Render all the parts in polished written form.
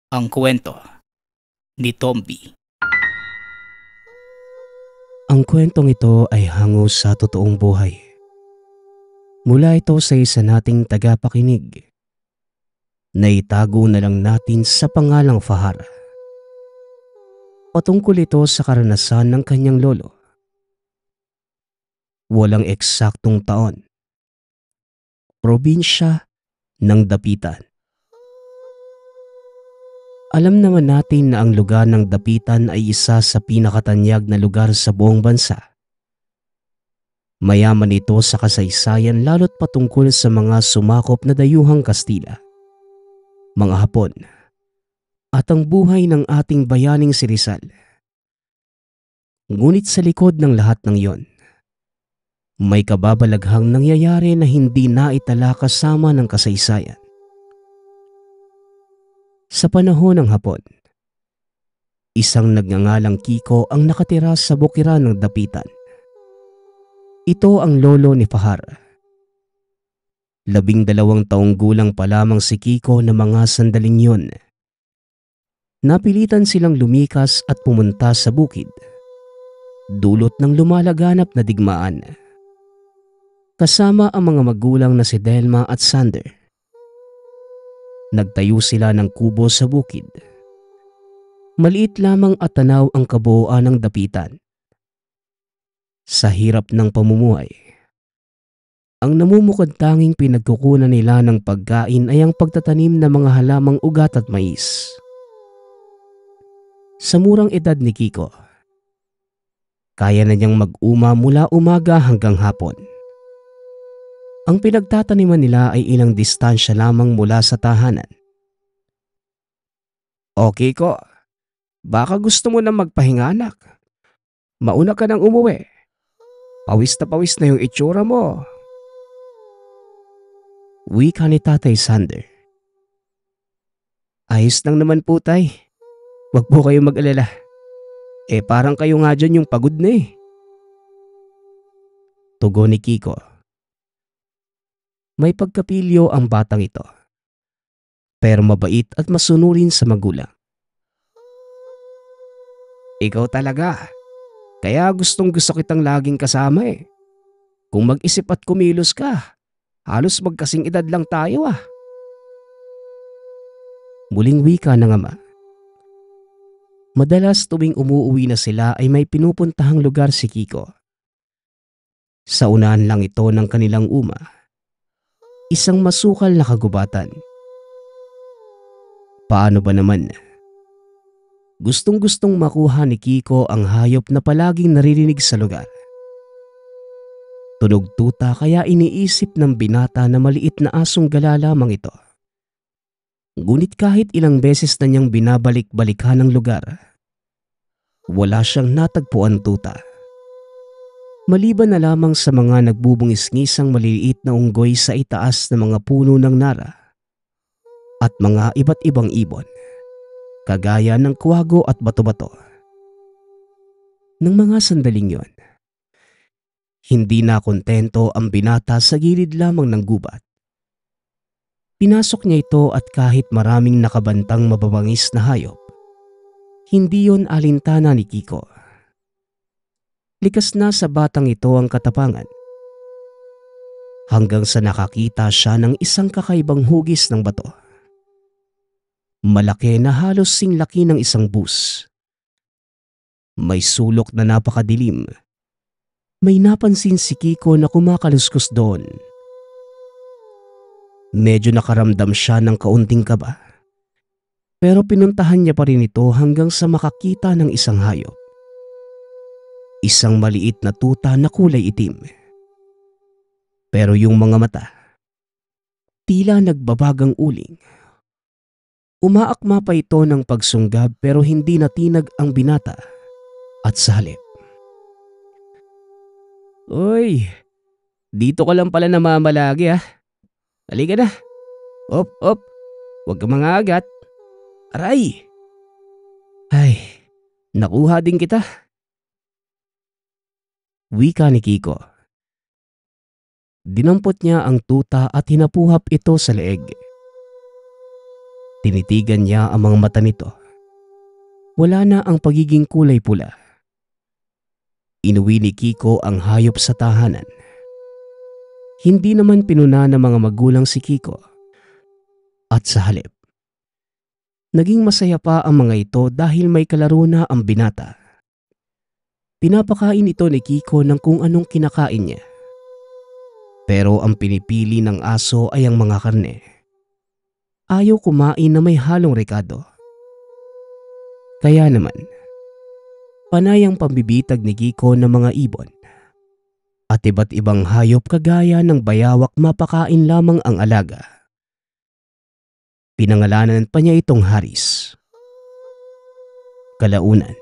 Ang kwento ni Tomby. Ang kwentong ito ay hango sa totoong buhay. Mula ito sa isa nating tagapakinig. Naitago na lang natin sa pangalang Fahar. Patungkol ito sa karanasan ng kanyang lolo. Walang eksaktong taon. Probinsya ng Dapitan. Alam naman natin na ang lugar ng Dapitan ay isa sa pinakatanyag na lugar sa buong bansa. Mayaman ito sa kasaysayan lalo't patungkol sa mga sumakop na dayuhang Kastila, mga Hapon, at ang buhay ng ating bayaning si Rizal. Ngunit sa likod ng lahat ng iyon, may kababalaghang nangyayari na hindi naitala kasama ng kasaysayan. Sa panahon ng Hapon, isang nagngangalang Kiko ang nakatira sa bukiran ng Dapitan. Ito ang lolo ni Fahar. 12 taong gulang pa lamang si Kiko na mga sandaling yun. Napilitan silang lumikas at pumunta sa bukid, dulot ng lumalaganap na digmaan. Kasama ang mga magulang na si Delma at Sander. Nagtayo sila ng kubo sa bukid. Maliit lamang at tanaw ang kabuuan ng Dapitan. Sa hirap ng pamumuhay, ang namumukod tanging pinagkukunan nila ng pagkain ay ang pagtatanim ng mga halamang ugat at mais. Sa murang edad ni Kiko, kaya na niyang mag-uma mula umaga hanggang hapon. Ang pinagtataniman nila ay ilang distansya lamang mula sa tahanan. Okay ko, baka gusto mo na magpahinga anak. Mauna ka nang umuwi. Pawis na yung itsura mo. Wika ni Tatay Sander. Ayos lang naman po tay. Huwag po kayong mag-alala. Parang kayo nga dyan yung pagod na eh. Tugon ni Kiko. May pagkapilyo ang batang ito, pero mabait at masunurin sa magulang. Ikaw talaga, kaya gustong-gusto kitang laging kasama eh. Kung mag-isip at kumilos ka, halos magkasing edad lang tayo ah. Muling wika ng ama. Madalas tuwing umuuwi na sila ay may pinupuntahang lugar si Kiko. Sa unahan lang ito ng kanilang uma. Isang masukal na kagubatan. Paano ba naman? Gustong-gustong makuha ni Kiko ang hayop na palaging naririnig sa lugar. Tunog tuta kaya iniisip ng binata na maliit na asong gala lamang ito. Ngunit kahit ilang beses na niyang binabalik-balikan ang lugar, wala siyang natagpuan tuta. Maliban na lamang sa mga nagbubungis-ngisang maliliit na unggoy sa itaas ng mga puno ng nara at mga iba't ibang ibon, kagaya ng kuwago at bato-bato. Nang mga sandaling yon, hindi na kontento ang binata sa gilid lamang ng gubat. Pinasok niya ito at kahit maraming nakabantang mababangis na hayop, hindi yon alintana ni Kiko. Likas na sa batang ito ang katapangan. Hanggang sa nakakita siya ng isang kakaibang hugis ng bato. Malaki na halos singlaki ng isang bus. May sulok na napakadilim. May napansin si Kiko na kumakaluskos doon. Medyo nakaramdam siya ng kaunting kaba. Pero pinuntahan niya pa rin ito hanggang sa makakita ng isang hayop. Isang maliit na tuta na kulay itim. Pero yung mga mata, tila nagbabagang uling. Umaakma pa ito ng pagsunggab pero hindi natinag ang binata at sa halip. Uy, dito ka lang pala namamalagi ah. Halika na. Op, huwag kang mangagat. Aray! Ay, nakuha din kita. Wika ni Kiko. Dinampot niya ang tuta at hinapuhap ito sa leeg. Tinitigan niya ang mga mata nito. Wala na ang pagiging kulay pula. Inuwi ni Kiko ang hayop sa tahanan. Hindi naman pinuna ng mga magulang si Kiko. At sa halip, naging masaya pa ang mga ito dahil may kalaro na ang binata. Pinapakain ito ni Kiko ng kung anong kinakain niya. Pero ang pinipili ng aso ay ang mga karne. Ayaw kumain na may halong rekado. Kaya naman, panay ang pambibitag ni Kiko ng mga ibon. At iba't ibang hayop kagaya ng bayawak mapakain lamang ang alaga. Pinangalanan pa niya itong Haris. Kalaunan,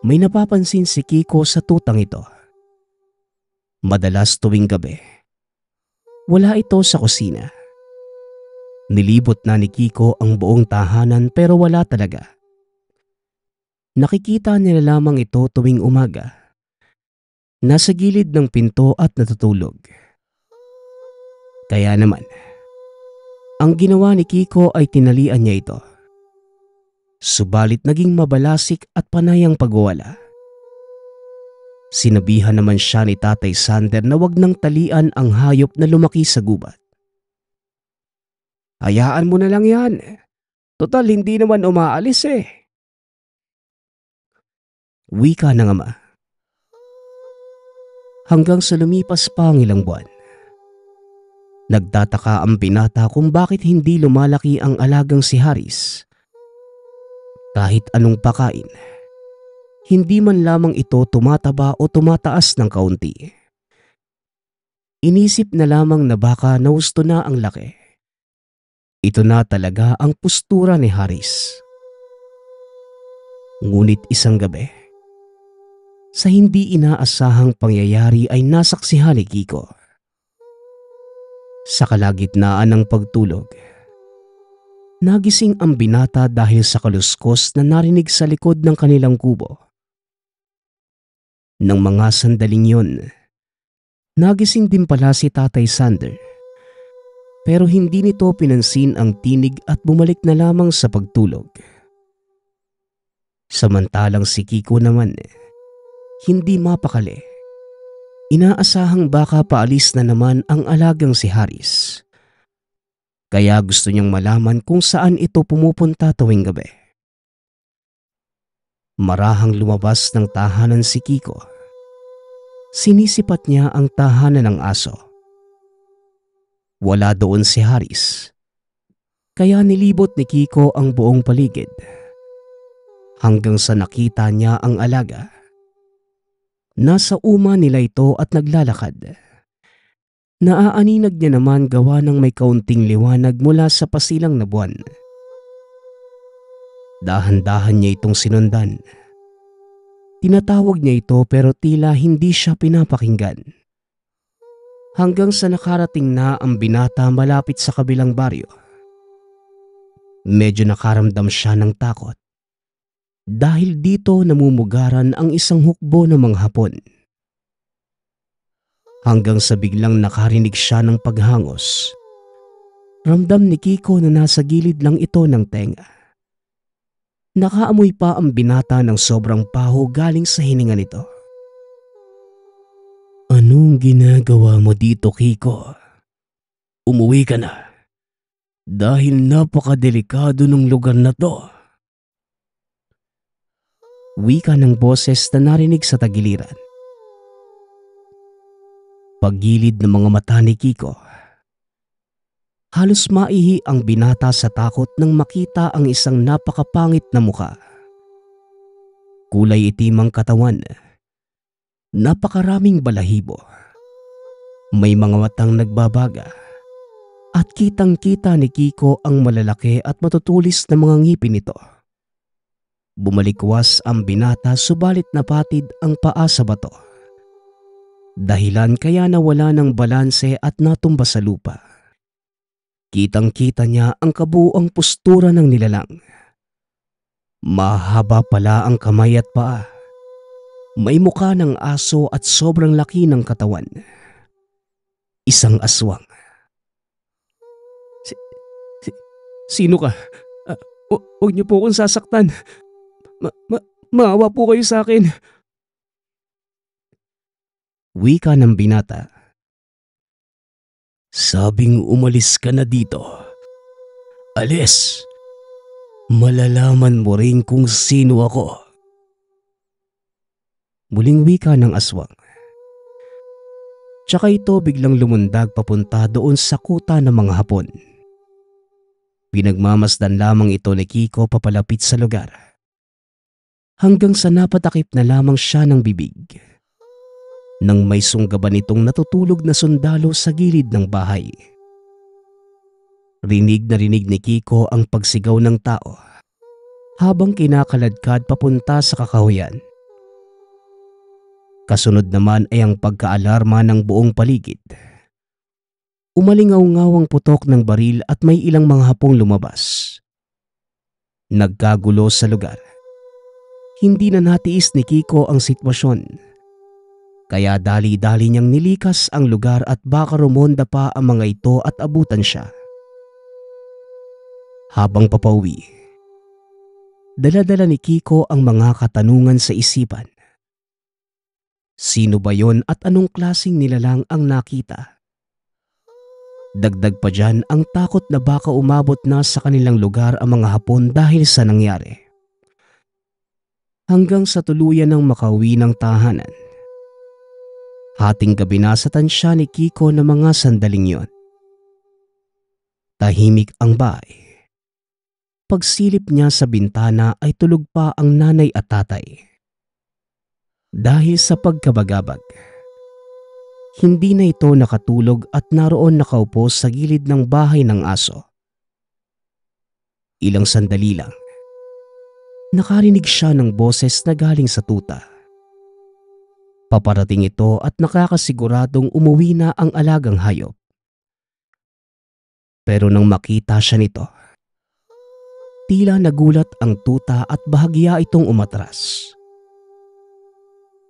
may napapansin si Kiko sa tutang ito. Madalas tuwing gabi, wala ito sa kusina. Nilibot na ni Kiko ang buong tahanan pero wala talaga. Nakikita nila lamang ito tuwing umaga. Nasa gilid ng pinto at natutulog. Kaya naman, ang ginawa ni Kiko ay tinalian niya ito. Subalit naging mabalasik at panay ang pagwawala. Sinabihan naman siya ni Tatay Sander na wag nang talian ang hayop na lumaki sa gubat. Hayaan mo na lang yan. Total hindi naman umaalis eh. Wika ng ama. Hanggang sa lumipas pa ang ilang buwan. Nagtataka ang binata kung bakit hindi lumalaki ang alagang si Haris. Kahit anong pakain, hindi man lamang ito tumataba o tumataas ng kaunti. Inisip na lamang na baka nausto na ang laki. Ito na talaga ang postura ni Haris. Ngunit isang gabi, sa hindi inaasahang pangyayari ay nasaksihan ni Kiko. Sa kalagitnaan ng pagtulog, nagising ang binata dahil sa kaluskos na narinig sa likod ng kanilang kubo. Nang mga sandaling yun, nagising din pala si Tatay Sander. Pero hindi nito pinansin ang tinig at bumalik na lamang sa pagtulog. Samantalang si Kiko naman, hindi mapakali. Inaasahang baka paalis na naman ang alagang si Haris. Kaya gusto niyang malaman kung saan ito pumupunta tuwing gabi. Marahang lumabas ng tahanan si Kiko. Sinisipat niya ang tahanan ng aso. Wala doon si Haris. Kaya nilibot ni Kiko ang buong paligid. Hanggang sa nakita niya ang alaga. Nasa uma nila ito at naglalakad. Naaaninag niya naman gawa ng may kaunting liwanag mula sa pasilang na buwan. Dahan-dahan niya itong sinundan. Tinatawag niya ito pero tila hindi siya pinapakinggan. Hanggang sa nakarating na ang binata malapit sa kabilang baryo. Medyo nakaramdam siya ng takot. Dahil dito namumugaran ang isang hukbo ng mga Hapon. Hanggang sa biglang nakarinig siya ng paghangos. Ramdam ni Kiko na nasa gilid lang ito ng tenga. Nakaamoy pa ang binata ng sobrang paho galing sa hininga nito. Anong ginagawa mo dito, Kiko? Umuwi ka na. Dahil napakadelikado ng lugar na to. Wika ng boses na narinig sa tagiliran. Paggilid ng mga mata ni Kiko. Halos maihi ang binata sa takot nang makita ang isang napakapangit na muka. Kulay itim ang katawan. Napakaraming balahibo. May mga matang nagbabaga. At kitang-kita ni Kiko ang malalaki at matutulis na mga ngipin nito. Bumalikwas ang binata subalit napatid ang paa sa bato. Dahilan kaya nawala ng balanse at natumba sa lupa. Kitang-kita niya ang kabuuang postura ng nilalang. Mahaba pala ang kamay at paa. May mukha ng aso at sobrang laki ng katawan. Isang aswang. Sino ka? Huwag niyo po akong sasaktan. Maawa po kayo sa akin. Wika ng binata. Sabing umalis ka na dito. Alis. Malalaman mo rin kung sino ako. Muling wika ng aswang. Tsaka ito biglang lumundag papunta doon sa kuta ng mga Hapon. Pinagmamasdan lamang ito ni Kiko papalapit sa lugar. Hanggang sa napatakip na lamang siya ng bibig. Nang may sunggaban itong natutulog na sundalo sa gilid ng bahay. Rinig na rinig ni Kiko ang pagsigaw ng tao habang kinakaladkad papunta sa kakahuyan. Kasunod naman ay ang pagkaalarma ng buong paligid. Umalingaw-ngawang putok ng baril at may ilang mga Hapong lumabas. Nagkagulo sa lugar. Hindi na natiis ni Kiko ang sitwasyon. Kaya dali-dali niyang nilikas ang lugar at baka rumonda pa ang mga ito at abutan siya. Habang papauwi, dala-dala ni Kiko ang mga katanungan sa isipan. Sino ba yon at anong klaseng nilalang ang nakita? Dagdag pa dyan ang takot na baka umabot na sa kanilang lugar ang mga Hapon dahil sa nangyari. Hanggang sa tuluyan ng makauwi ng tahanan. Hating gabi na sa tansya ni Kiko na mga sandaling yon. Tahimik ang bahay. Pagsilip niya sa bintana ay tulog pa ang nanay at tatay. Dahil sa pagkabagabag. Hindi na ito nakatulog at naroon nakaupo sa gilid ng bahay ng aso. Ilang sandali lang. Nakarinig siya ng boses na galing sa tuta. Paparating ito at nakakasiguradong umuwi na ang alagang hayop. Pero nang makita siya nito, tila nagulat ang tuta at bahagya itong umatras.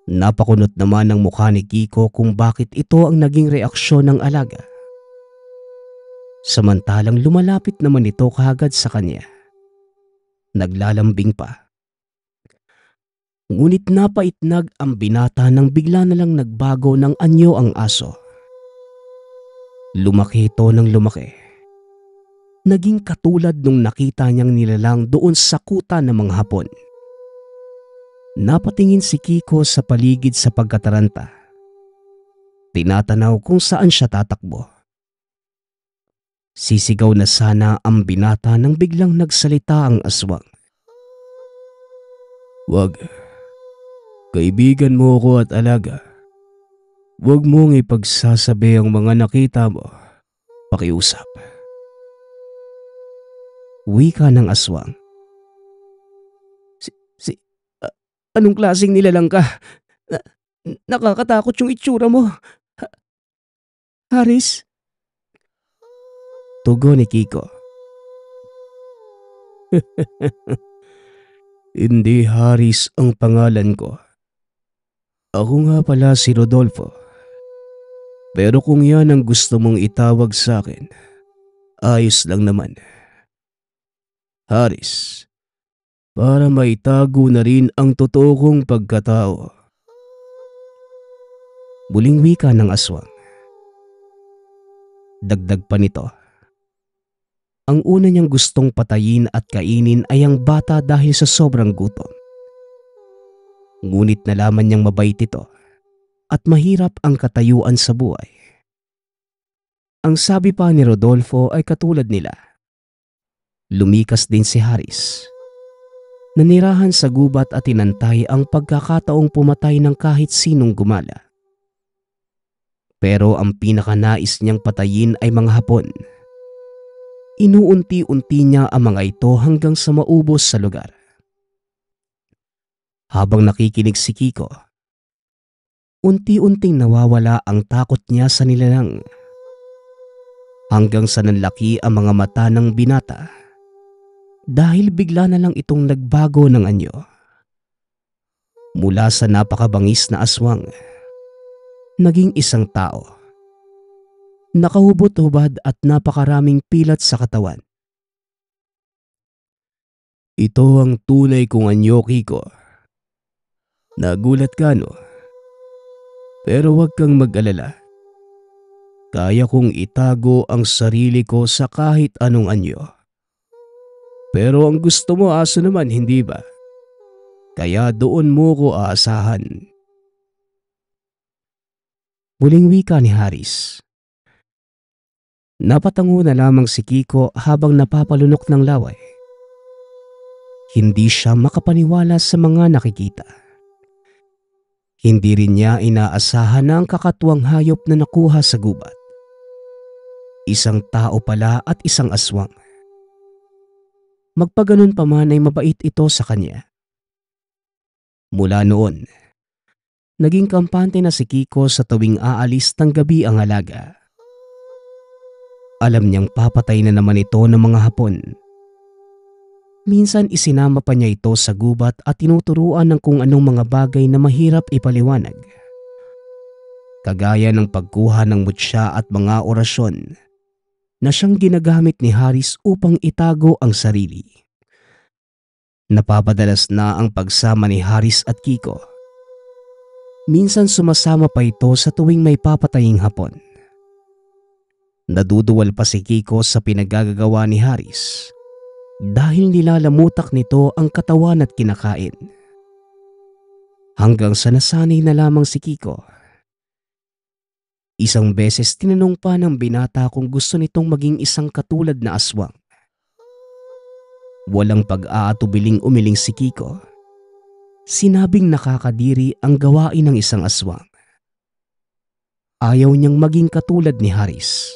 Napakunot naman ang mukha ni Kiko kung bakit ito ang naging reaksyon ng alaga. Samantalang lumalapit naman ito kaagad sa kanya. Naglalambing pa. Ngunit napaitnag ang binata nang bigla na lang nagbago ng anyo ang aso. Lumaki ito ng lumaki. Naging katulad nung nakita niyang nilalang doon sa kuta ng mga Hapon. Napatingin si Kiko sa paligid sa pagkataranta. Tinatanaw kung saan siya tatakbo. Sisigaw na sana ang binata nang biglang nagsalita ang aswang. Wag. Kaibigan mo ako at alaga. Wag mong ipagsasabi ang mga nakita mo. Pakiusap. Wika ng aswang. Anong klaseng nilalang ka? Nakakatakot yung itsura mo. Haris? Tugon ni Kiko. Hindi Haris ang pangalan ko. Ako nga pala si Rodolfo. Pero kung yan ang gusto mong itawag sa akin, ayos lang naman. Haris. Para maitago na rin ang totoo kong pagkatao. Muling wika ng aswang. Dagdag pa nito. Ang una niyang gustong patayin at kainin ay ang bata dahil sa sobrang gutom. Ngunit nalaman niyang mabait ito at mahirap ang katayuan sa buhay. Ang sabi pa ni Rodolfo ay katulad nila. Lumikas din si Haris. Nanirahan sa gubat at inantay ang pagkakataong pumatay ng kahit sinong gumala. Pero ang pinakanais niyang patayin ay mga Hapon. Inuunti-unti niya ang mga ito hanggang sa maubos sa lugar. Habang nakikinig si Kiko, unti-unting nawawala ang takot niya sa nilalang. Hanggang sa nanlaki ang mga mata ng binata. Dahil bigla na lang itong nagbago ng anyo. Mula sa napakabangis na aswang, naging isang tao. Nakahubot-hubad at napakaraming pilat sa katawan. Ito ang tunay kong anyo, Kiko. Nagulat ka, no? Pero huwag kang mag-alala. Kaya kong itago ang sarili ko sa kahit anong anyo. Pero ang gusto mo aso naman, hindi ba? Kaya doon mo ko aasahan. Muling wika ni Haris. Napatango na lamang si Kiko habang napapalunok ng laway. Hindi siya makapaniwala sa mga nakikita. Hindi rin niya inaasahan na ang kakatuwang hayop na nakuha sa gubat. Isang tao pala at isang aswang. Magpaganon pa man ay mabait ito sa kanya. Mula noon, naging kampante na si Kiko sa tuwing aalis ng gabi ang alaga. Alam niyang papatay na naman ito ng mga hapon. Minsan isinama pa niya ito sa gubat at tinuturuan ng kung anong mga bagay na mahirap ipaliwanag. Kagaya ng pagkuha ng mutya at mga orasyon na siyang ginagamit ni Haris upang itago ang sarili. Napapadalas na ang pagsama ni Haris at Kiko. Minsan sumasama pa ito sa tuwing may papataying hapon. Naduduwal pa si Kiko sa pinagagagawa ni Haris dahil nilalamutak nito ang katawan at kinakain. Hanggang sa nasanay na lamang si Kiko. Isang beses tinanong pa ng binata kung gusto nitong maging isang katulad na aswang. Walang pag-aatubiling umiling si Kiko. Sinabing nakakadiri ang gawain ng isang aswang. Ayaw niyang maging katulad ni Haris.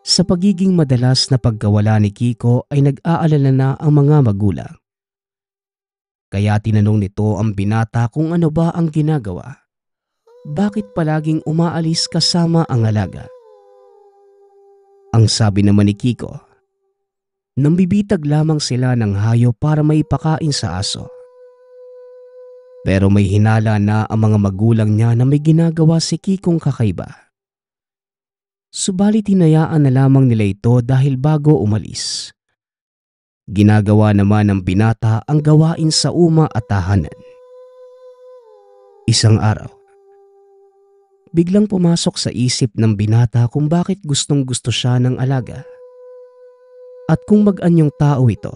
Sa pagiging madalas na pagkawala ni Kiko ay nag-aalala na ang mga magulang. Kaya tinanong nito ang binata kung ano ba ang ginagawa. Bakit palaging umaalis kasama ang alaga? Ang sabi naman ni Kiko, nambibitag lamang sila ng hayop para may pakain sa aso. Pero may hinala na ang mga magulang niya na may ginagawa si Kikong kakaiba. Subalit hinayaan na lamang nila ito dahil bago umalis. Ginagawa naman ng binata ang gawain sa uma at tahanan. Isang araw, biglang pumasok sa isip ng binata kung bakit gustong-gusto siya ng alaga. At kung mag-anyong tao ito,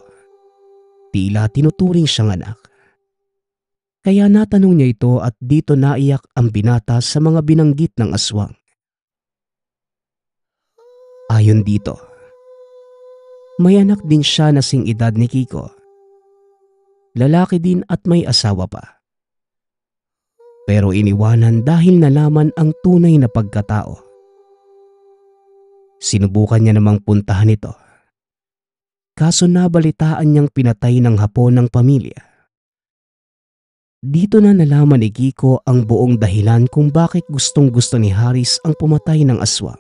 tila tinuturing siyang anak. Kaya natanong niya ito at dito naiyak ang binata sa mga binanggit ng aswang. Ayon dito, may anak din siya na sing edad ni Kiko. Lalaki din at may asawa pa. Pero iniwanan dahil nalaman ang tunay na pagkatao. Sinubukan niya namang puntahan ito. Kaso nabalitaan niyang pinatay ng hapon ng pamilya. Dito na nalaman ni Kiko ang buong dahilan kung bakit gustong-gusto ni Haris ang pumatay ng aswang.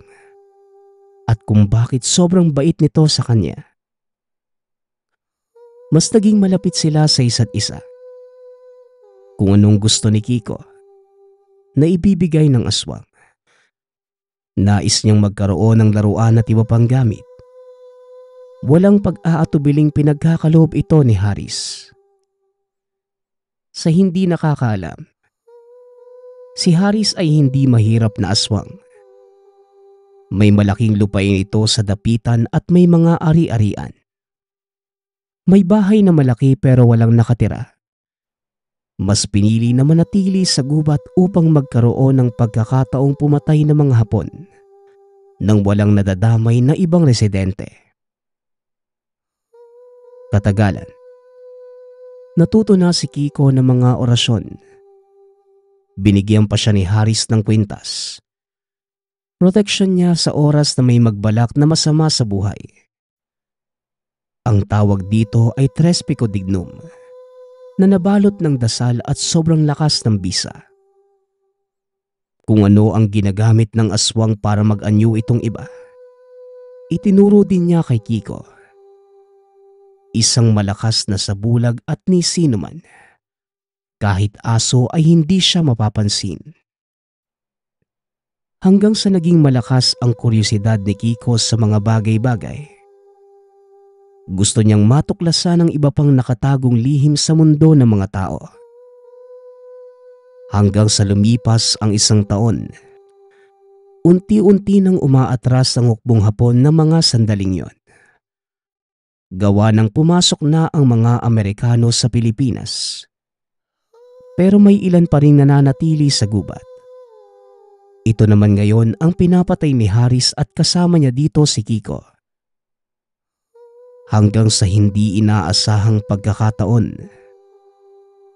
At kung bakit sobrang bait nito sa kanya. Mas naging malapit sila sa isa't isa. Kung anong gusto ni Kiko, na ibibigay ng aswang. Nais niyang magkaroon ng laruan at iba pang gamit. Walang pag-aatubiling pinagkakaloob ito ni Haris. Sa hindi nakakaalam, si Haris ay hindi mahirap na aswang. May malaking lupain ito sa dapitan at may mga ari-arian. May bahay na malaki pero walang nakatira. Mas pinili na manatili sa gubat upang magkaroon ng pagkakataong pumatay ng mga hapon nang walang nadadamay na ibang residente. Katagalan, natuto na si Kiko ng mga orasyon. Binigyan pa siya ni Haris ng kwintas. Proteksyon niya sa oras na may magbalak na masama sa buhay. Ang tawag dito ay tres picodignum, na nabalot ng dasal at sobrang lakas ng bisa. Kung ano ang ginagamit ng aswang para mag-anyo itong iba, itinuro din niya kay Kiko. Isang malakas na sabulag at ni sino man. Kahit aso ay hindi siya mapapansin. Hanggang sa naging malakas ang kuryosidad ni Kiko sa mga bagay-bagay. Gusto niyang matuklasan ang iba pang nakatagong lihim sa mundo ng mga tao. Hanggang sa lumipas ang 1 taon, unti-unti nang umaatras ang hukbong Hapon ng mga sandaling yon. Gawa ng pumasok na ang mga Amerikano sa Pilipinas. Pero may ilan pa ring nananatili sa gubat. Ito naman ngayon ang pinapatay ni Haris at kasama niya dito si Kiko. Hanggang sa hindi inaasahang pagkakataon,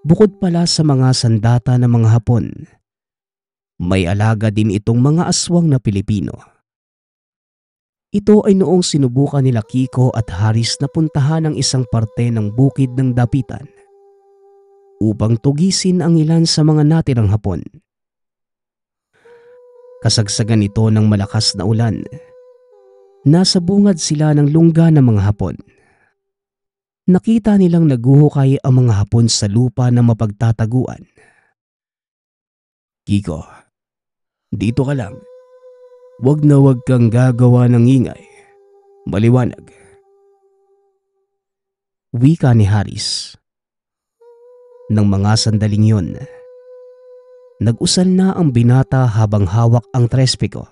bukod pala sa mga sandata ng mga Hapon, may alaga din itong mga aswang na Pilipino. Ito ay noong sinubukan nila Kiko at Haris na puntahan ang isang parte ng bukid ng dapitan upang tugisin ang ilan sa mga natirang Hapon. Kasagsagan ito ng malakas na ulan. Nasa bungad sila ng lungga ng mga Hapon. Nakita nilang naguhukay ang mga Hapon sa lupa na mapagtataguan. Kiko, dito ka lang. Wag na wag kang gagawa ng ingay. Maliwanag. Wika ni Haris. Nang mga sandaling yon, nag-usal na ang binata habang hawak ang trespiko.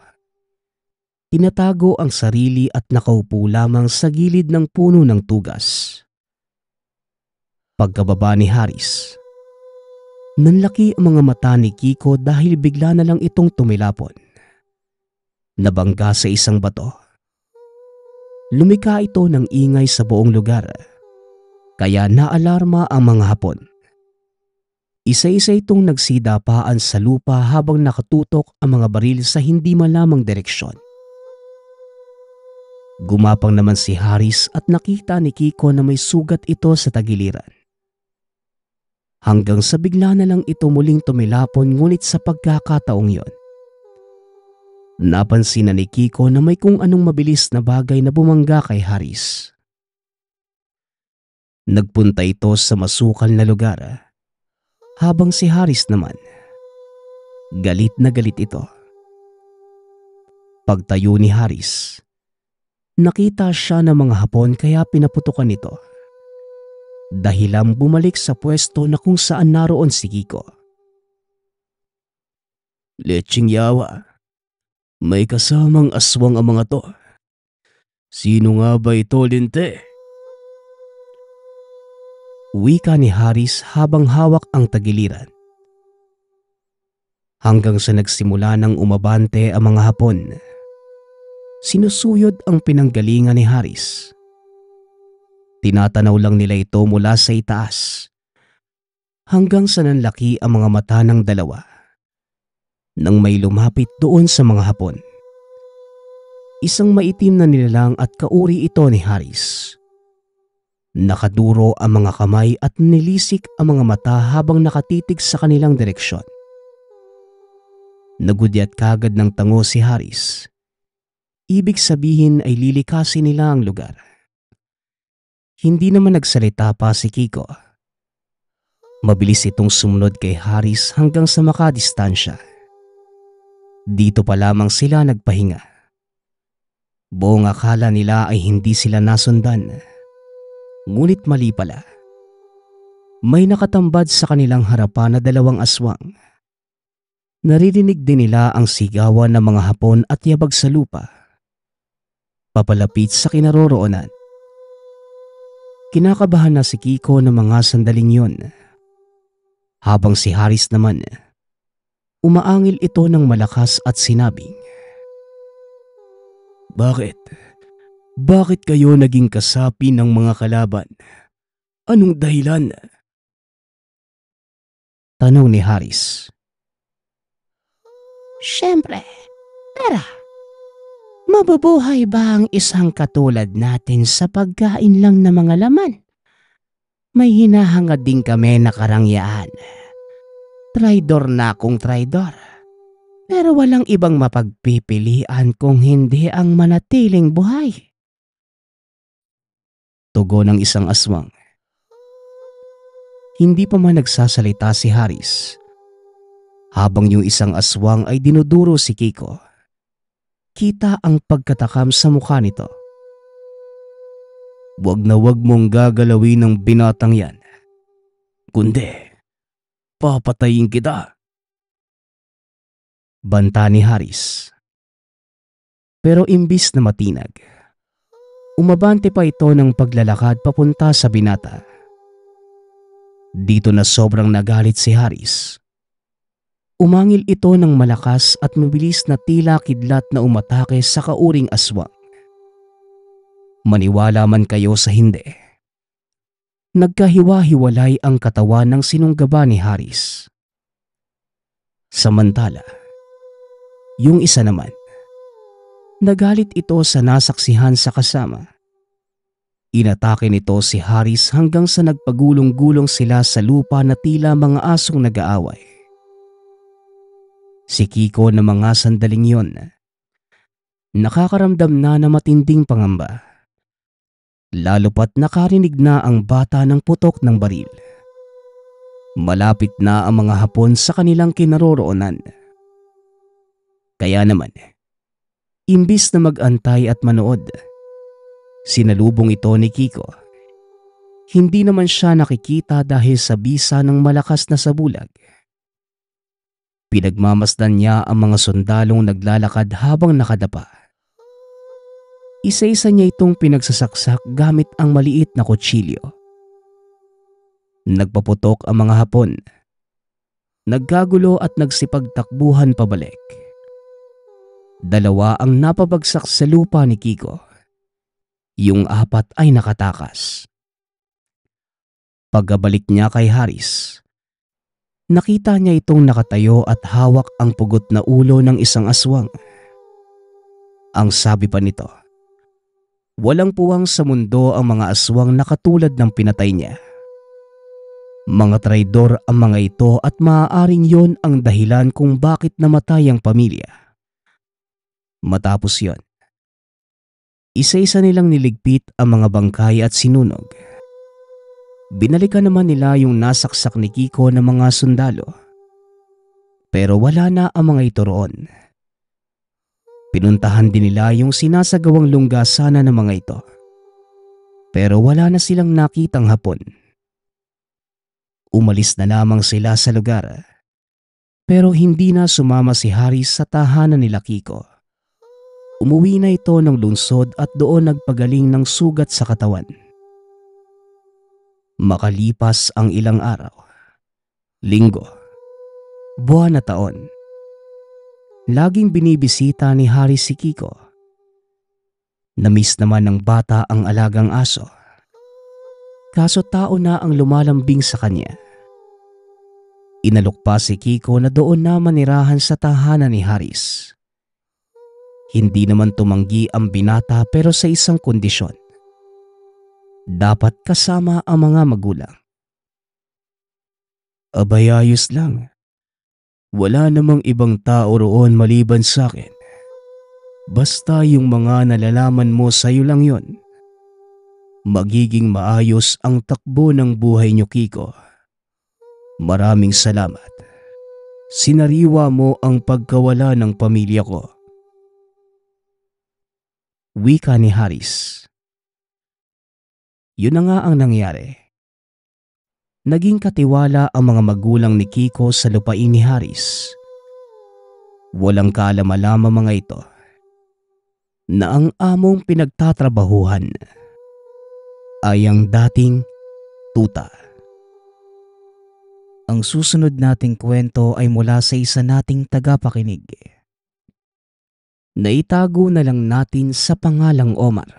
Tinatago ang sarili at nakaupo lamang sa gilid ng puno ng tugas. Pagkababa ni Haris, nanlaki ang mga mata ni Kiko dahil bigla na lang itong tumilapon. Nabangga sa isang bato. Lumika ito ng ingay sa buong lugar, kaya naalarma ang mga Hapon. Isa-isa itong nagsidapaan sa lupa habang nakatutok ang mga baril sa hindi malamang direksyon. Gumapang naman si Haris at nakita ni Kiko na may sugat ito sa tagiliran. Hanggang sa bigla na lang ito muling tumilapon, ngunit sa pagkakataong yon, napansin na ni Kiko na may kung anong mabilis na bagay na bumangga kay Haris. Nagpunta ito sa masukal na lugar, habang si Haris naman, galit na galit ito. Pagtayo ni Haris, nakita siya ng mga Hapon kaya pinaputukan nito. Dahilang bumalik sa pwesto na kung saan naroon si Kiko. Leching yawa, may kasamang aswang ang mga to. Sino nga ba ito, Linte? Wika ni Haris habang hawak ang tagiliran. Hanggang sa nagsimula ng umabante ang mga Hapon, sinusuyod ang pinanggalingan ni Haris. Tinatanaw lang nila ito mula sa itaas, hanggang sa nanlaki ang mga mata ng dalawa nang may lumapit doon sa mga Hapon. Isang maitim na nilalang at kauri ito ni Haris. Nakaduro ang mga kamay at nilisik ang mga mata habang nakatitig sa kanilang direksyon. Nagudyat kagad ng tango si Haris. Ibig sabihin ay lilikasin nila ang lugar. Hindi naman nagsalita pa si Kiko. Mabilis itong sumunod kay Haris hanggang sa makadistansya. Dito pa lamang sila nagpahinga. Buong akala nila ay hindi sila nasundan. Ngunit mali pala. May nakatambad sa kanilang harapan na 2 aswang. Naririnig din nila ang sigawan ng mga Hapon at yabag sa lupa. Papalapit sa kinaroroonan. Kinakabahan na si Kiko ng mga sandaling yon. Habang si Haris naman, umaangil ito ng malakas at sinabing, Bakit? Bakit kayo naging kasapi ng mga kalaban? Anong dahilan? Tanong ni Haris. Siyempre, tara. Mabubuhay ba ang isang katulad natin sa pagkain lang ng mga laman? May hinahangad din kami na karangyaan. Traidor na akong traidor. Pero walang ibang mapagpipilian kung hindi ang manatiling buhay. Tugon ng isang aswang. Hindi pa man nagsasalita si Haris, habang yung isang aswang ay dinuduro si Kiko. Kita ang pagkatakam sa mukha nito. Wag na wag mong gagalawin ng binatang yan. Kundi, papatayin kita. Banta ni Haris. Pero imbis na matinag, umabante pa ito ng paglalakad papunta sa binata. Dito na sobrang nagalit si Haris. Umangil ito ng malakas at mabilis na tila kidlat na umatake sa kauring aswang. Maniwala man kayo sa hindi, nagkahiwa-hiwalay ang katawan ng sinunggaba ni Haris. Samantala, yung isa naman, nagalit ito sa nasaksihan sa kasama. Inatake nito si Haris hanggang sa nagpagulong-gulong sila sa lupa na tila mga asong nag-aaway. Si Kiko na mga sandaling yon, nakakaramdam na matinding pangamba. Lalo pat nakarinig na ang bata ng putok ng baril. Malapit na ang mga Hapon sa kanilang kinaroroonan. Kaya naman, imbis na mag-antay at manood, sinalubong ito ni Kiko. Hindi naman siya nakikita dahil sa bisa ng malakas na sabulag. Pinagmamasdan niya ang mga sundalong naglalakad habang nakadapa. Isa-isa niya itong pinagsasaksak gamit ang maliit na kutsilyo. Nagpaputok ang mga Hapon. Nagkagulo at nagsipagtakbuhan pabalik. 2 ang napabagsak sa lupa ni Kiko. Yung 4 ay nakatakas. Pagkabalik niya kay Haris, nakita niya itong nakatayo at hawak ang pugot na ulo ng isang aswang. Ang sabi pa nito, walang puwang sa mundo ang mga aswang na katulad ng pinatay niya. Mga traidor ang mga ito at maaaring yon ang dahilan kung bakit namatay ang pamilya. Matapos yon, isa-isa nilang niligpit ang mga bangkay at sinunog. Binalikan naman nila yung nasaksak ni Kiko ng mga sundalo. Pero wala na ang mga ito roon. Pinuntahan din nila yung sinasagawang lunggasanan ng mga ito. Pero wala na silang nakitang Hapon. Umalis na lamang sila sa lugar. Pero hindi na sumama si Haris sa tahanan nila Kiko. Umuwi na ito ng lungsod at doon nagpagaling ng sugat sa katawan. Makalipas ang ilang araw, linggo, buwan na taon, laging binibisita ni Haris si Kiko. Namiss naman ng bata ang alagang aso. Kaso tao na ang lumalambing sa kanya. Inalok pa si Kiko na doon na manirahan sa tahanan ni Haris. Hindi naman tumanggi ang binata pero sa isang kondisyon. Dapat kasama ang mga magulang. Abay, ayos lang. Wala namang ibang tao roon maliban sa akin. Basta yung mga nalalaman mo sa'yo lang yon. Magiging maayos ang takbo ng buhay niyo, Kiko. Maraming salamat. Sinariwa mo ang pagkawala ng pamilya ko. Wika ni Haris. Yun na nga ang nangyari. Naging katiwala ang mga magulang ni Kiko sa lupain ni Haris. Walang kaalam-alam mga ito na ang among pinagtatrabahuhan ay ang dating tuta. Ang susunod nating kwento ay mula sa isa nating tagapakinig. Naitago na lang natin sa pangalang Omar.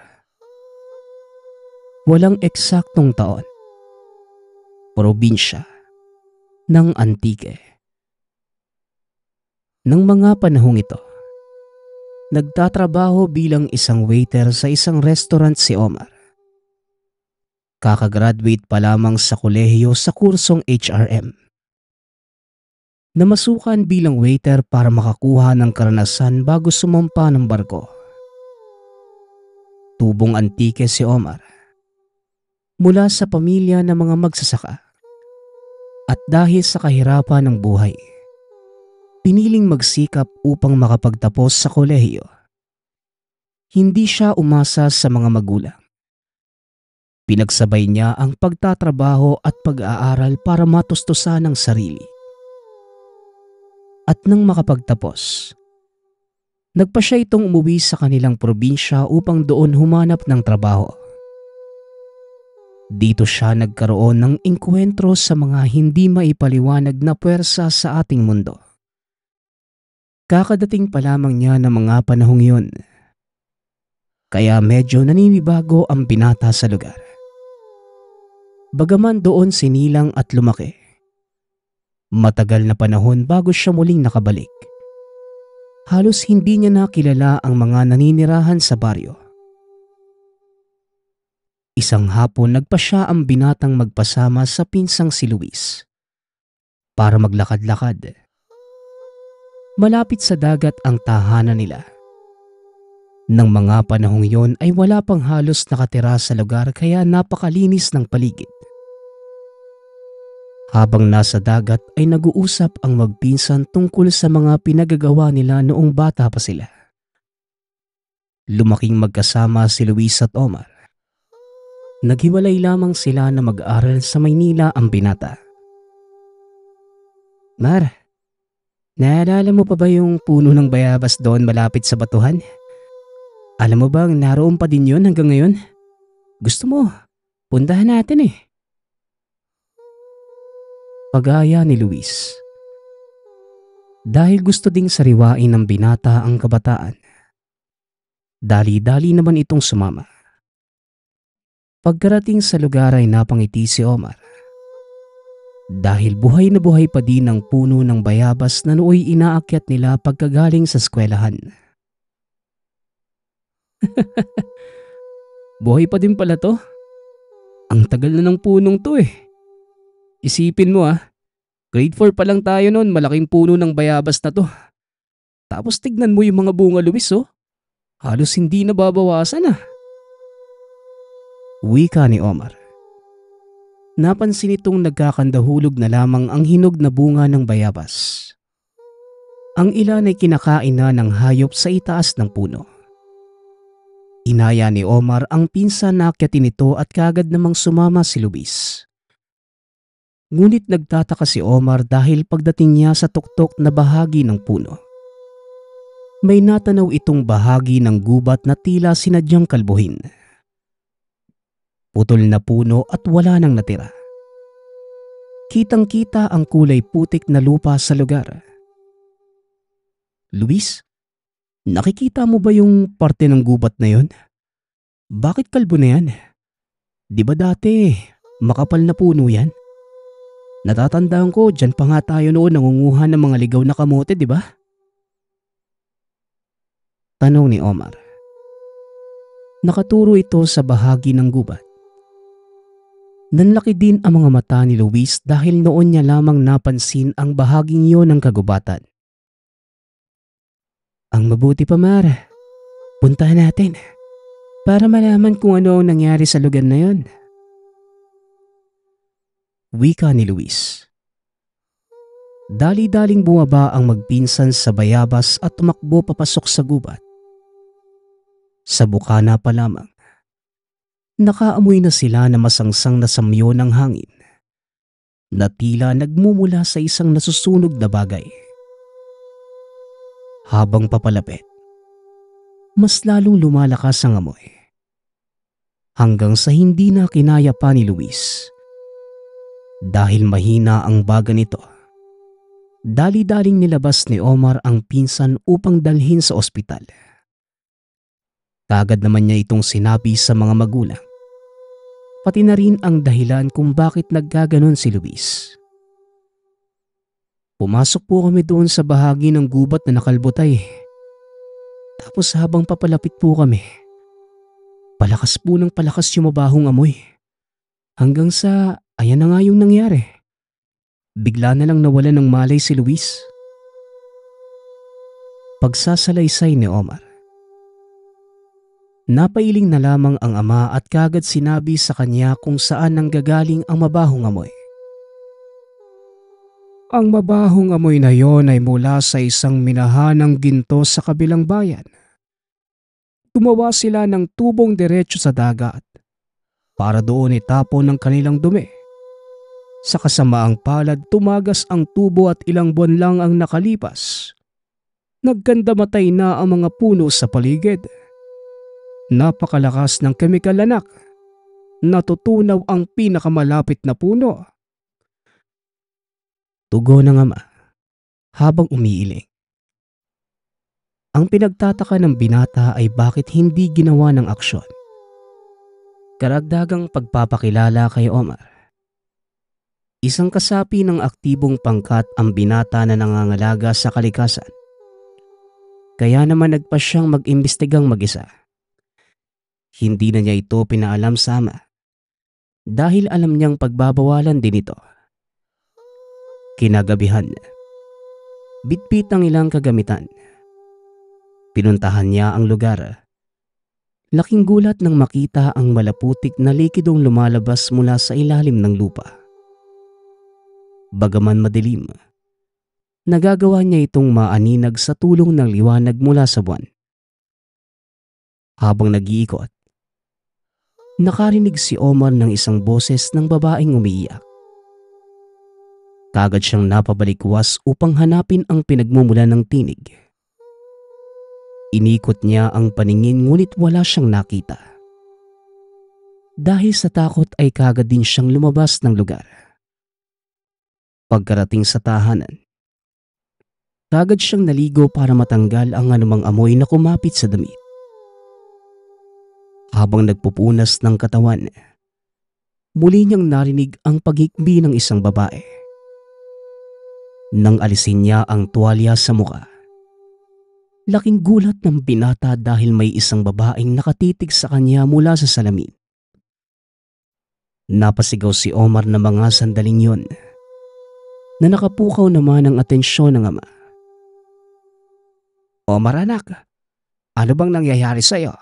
Walang eksaktong taon. Probinsya ng Antique. Nang mga panahong ito, nagtatrabaho bilang isang waiter sa isang restaurant si Omar. Kakagraduate pa lamang sa kolehiyo sa kursong HRM. Namasukan bilang waiter para makakuha ng karanasan bago sumampa ng barko. Tubong Antique si Omar. Mula sa pamilya ng mga magsasaka. At dahil sa kahirapan ng buhay, piniling magsikap upang makapagtapos sa kolehiyo. Hindi siya umasa sa mga magulang. Pinagsabay niya ang pagtatrabaho at pag-aaral para matustusan ang sarili. At nang makapagtapos, nagpa siya itong umuwi sa kanilang probinsya upang doon humanap ng trabaho. Dito siya nagkaroon ng engkwentro sa mga hindi maipaliwanag na puwersa sa ating mundo. Kakadating pa lamang niya ng mga panahong yun, kaya medyo naninibago ang binata sa lugar. Bagaman doon sinilang at lumaki, matagal na panahon bago siya muling nakabalik. Halos hindi niya nakilala ang mga naninirahan sa baryo. Isang hapon nagpa siya ang binatang magpasama sa pinsang si Luis para maglakad-lakad. Malapit sa dagat ang tahanan nila. Nang mga panahong yon ay wala pang halos nakatira sa lugar kaya napakalinis ng paligid. Habang nasa dagat ay nag-uusap ang magpinsan tungkol sa mga pinagagawa nila noong bata pa sila. Lumaking magkasama si Luis at Omar. Naghiwalay lamang sila na mag-aral sa Maynila ang binata. Mar, naalala mo pa ba yung puno ng bayabas doon malapit sa batuhan? Alam mo bang naroon pa din yun hanggang ngayon? Gusto mo, puntahan natin eh. Pagaya ni Luis. Dahil gusto ding sariwain ng binata ang kabataan, dali-dali naman itong sumama. Pagkarating sa lugar ay napangiti si Omar. Dahil buhay na buhay pa din ang puno ng bayabas na nooy inaakyat nila pagkagaling sa eskwelahan. Buhay pa din pala to. Ang tagal na ng punong to eh. Isipin mo grade 4 pa lang tayo noon, malaking puno ng bayabas na to. Tapos tignan mo yung mga bunga, Luis halos hindi na babawasan Wika ni Omar. Napansin itong nagkakandahulog na lamang ang hinog na bunga ng bayabas. Ang ilan ay kinakain na ng hayop sa itaas ng puno. Inaya ni Omar ang pinsan na akyatin ito at kagad namang sumama si Luis. Ngunit nagtataka si Omar dahil pagdating niya sa tuktok na bahagi ng puno, may natanaw itong bahagi ng gubat na tila sinadyang kalbuhin. Putol na puno at wala nang natira. Kitang-kita ang kulay putik na lupa sa lugar. Luis, nakikita mo ba yung parte ng gubat na yon? Bakit kalbo na yan? Di ba dati makapal na puno yan? Natatandaan ko, dyan pa nga tayo noon nangunguha ng mga ligaw na kamote, di ba? Tanong ni Omar. Nakaturo ito sa bahagi ng gubat. Nanlaki din ang mga mata ni Luis dahil noon niya lamang napansin ang bahaging iyon ng kagubatan. Ang mabuti pa, Mar, puntahan natin para malaman kung ano ang nangyari sa lugar na yon. Wika ni Luis. Dali-daling bumaba ang magpinsan sa bayabas at tumakbo papasok sa gubat. Sa bukana pa lamang, nakaamoy na sila na masangsang na samyo ng hangin na tila nagmumula sa isang nasusunog na bagay. Habang papalapit, mas lalong lumalakas ang amoy hanggang sa hindi na kinaya pa ni Luis. Dahil mahina ang baga nito, dali-daling nilabas ni Omar ang pinsan upang dalhin sa ospital. Kagad naman niya itong sinabi sa mga magulang, pati na rin ang dahilan kung bakit naggaganon si Luis. Pumasok po kami doon sa bahagi ng gubat na nakalbutay. Tapos habang papalapit po kami, palakas po ng palakas yung mabahong amoy. Hanggang sa ayan na nga yung nangyari. Bigla na lang nawala ng malay si Luis. Pagsasalaysay ni Omar. Napailing na lamang ang ama at kagad sinabi sa kanya kung saan nanggagaling ang mabahong amoy. Ang mabahong amoy na yon ay mula sa isang minahanang ginto sa kabilang bayan. Gumawa sila ng tubong diretso sa dagat para doon itapon ng kanilang dumi. Sa kasamaang palad, tumagas ang tubo at ilang buwan lang ang nakalipas. Nagkandamatay na ang mga puno sa paligid. Napakalakas ng kemikal, anak. Natutunaw ang pinakamalapit na puno. Tugon ng ama habang umiiling. Ang pinagtataka ng binata ay bakit hindi ginawa ng aksyon. Karagdagang pagpapakilala kay Omar. Isang kasapi ng aktibong pangkat ang binata na nangangalaga sa kalikasan. Kaya naman nagpa siyang mag-imbestigang mag-isa. Hindi na niya ito pinaalam sa ama dahil alam niyang pagbabawalan din ito. Kinagabihan, bitbit ang ilang kagamitan. Pinuntahan niya ang lugar. Laking gulat nang makita ang malaputik na likidong lumalabas mula sa ilalim ng lupa. Bagaman madilim, nagagawa niya itong maaninag sa tulong ng liwanag mula sa buwan. Habang nag-iikot, nakarinig si Omar ng isang boses ng babaeng umiiyak. Kagad siyang napabalikwas upang hanapin ang pinagmumula ng tinig. Inikot niya ang paningin ngunit wala siyang nakita. Dahil sa takot ay kagad din siyang lumabas ng lugar. Pagkarating sa tahanan, kagad siyang naligo para matanggal ang anumang amoy na kumapit sa damit. Habang nagpupunas ng katawan, muli niyang narinig ang paghikbi ng isang babae. Nang alisin niya ang tuwalya sa muka, laking gulat ng binata dahil may isang babaeng nakatitig sa kanya mula sa salamin. Napasigaw si Omar na mga sandaling yon na nakapukaw naman ang atensyon ng ama. Omar, anak, ano bang nangyayari sa'yo?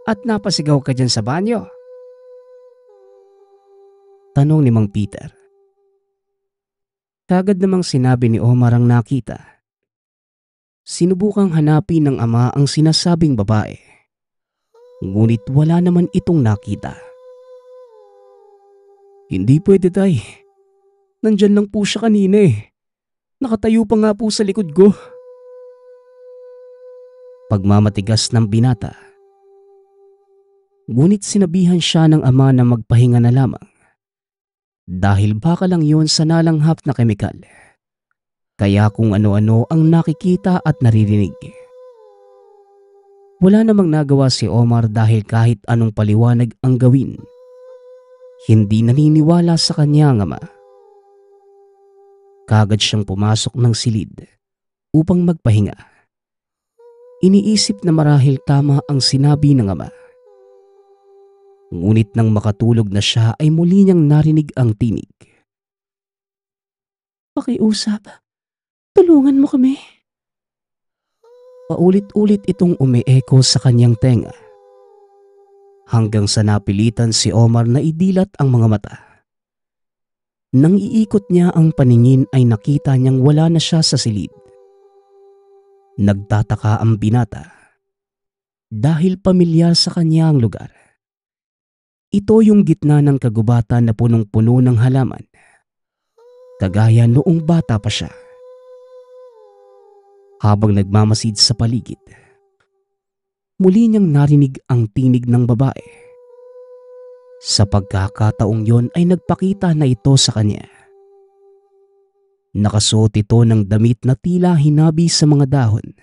At napasigaw ka dyan sa banyo? Tanong ni Mang Peter. Kagad namang sinabi ni Omar ang nakita. Sinubukang hanapin ng ama ang sinasabing babae. Ngunit wala naman itong nakita. Hindi pwede, tay. Nandyan lang po siya kanina eh. Nakatayo pa nga po sa likod ko. Pagmamatigas ng binata. Ngunit sinabihan siya ng ama na magpahinga na lamang. Dahil baka lang yun sa nalanghap na kemikal. Kaya kung ano-ano ang nakikita at naririnig. Wala namang nagawa si Omar dahil kahit anong paliwanag ang gawin, hindi naniniwala sa kanya ang ama. Kagad siyang pumasok ng silid upang magpahinga. Iniisip na marahil tama ang sinabi ng ama. Ngunit nang makatulog na siya ay muli niyang narinig ang tinig. Pakiusap. Tulungan mo kami. Paulit-ulit itong umieko sa kanyang tenga. Hanggang sa napilitan si Omar na idilat ang mga mata. Nang iikot niya ang paningin ay nakita niyang wala na siya sa silid. Nagtataka ang binata dahil pamilyar sa kanya ang lugar. Ito yung gitna ng kagubatan na punong-puno ng halaman. Kagaya noong bata pa siya. Habang nagmamasid sa paligid, muli niyang narinig ang tinig ng babae. Sa pagkakataong yon ay nagpakita na ito sa kanya. Nakasuot ito ng damit na tila hinabi sa mga dahon.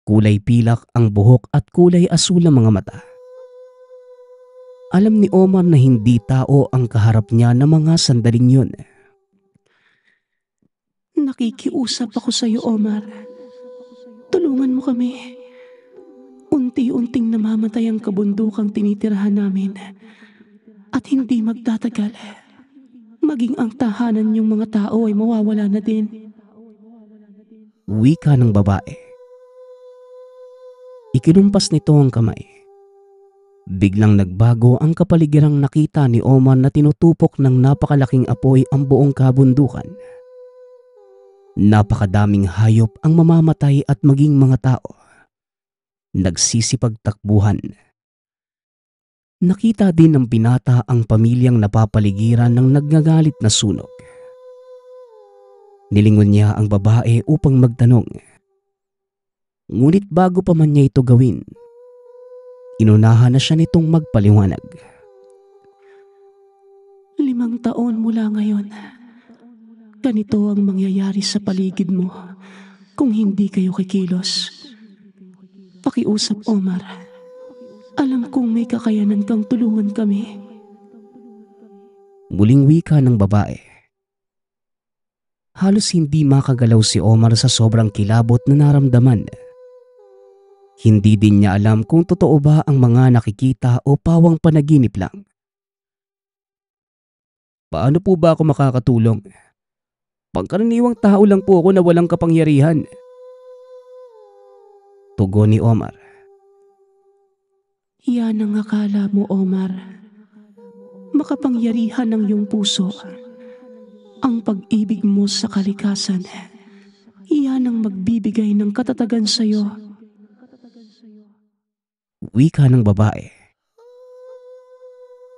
Kulay pilak ang buhok at kulay asul ang mga mata. Alam ni Omar na hindi tao ang kaharap niya na mga sandaling yun. Nakikiusap ako sa iyo, Omar. Tulungan mo kami. Unti-unting namamatay ang kabundukang tinitirahan namin. At hindi magtatagal. Maging ang tahanan niyong mga tao ay mawawala na din. Wika ng babae. Ikinumpas nito ang kamay. Biglang nagbago ang kapaligirang nakita ni Omar na tinutupok ng napakalaking apoy ang buong kabundukan. Napakadaming hayop ang mamamatay at maging mga tao. Nagsisipagtakbuhan. Nakita din ng binata ang pamilyang napapaligiran ng nagagalit na sunog. Nilingon niya ang babae upang magtanong. Ngunit bago pa man niya ito gawin, inunahan na siya nitong magpaliwanag. 5 taon mula ngayon, ganito ang mangyayari sa paligid mo kung hindi kayo kikilos. Pakiusap, Omar. Alam kong may kakayanan kang tulungan kami. Muling wika ng babae. Halos hindi makagalaw si Omar sa sobrang kilabot na naramdaman. Hindi din niya alam kung totoo ba ang mga nakikita o pawang panaginip lang. Paano po ba ako makakatulong? Pangkaraniwang tao lang po ako na walang kapangyarihan. Tugon ni Omar. Yan ang akala mo, Omar. Makapangyarihan ng iyong puso. Ang pag-ibig mo sa kalikasan. Iyan ang magbibigay ng katatagan sa iyo. Wika ng babae.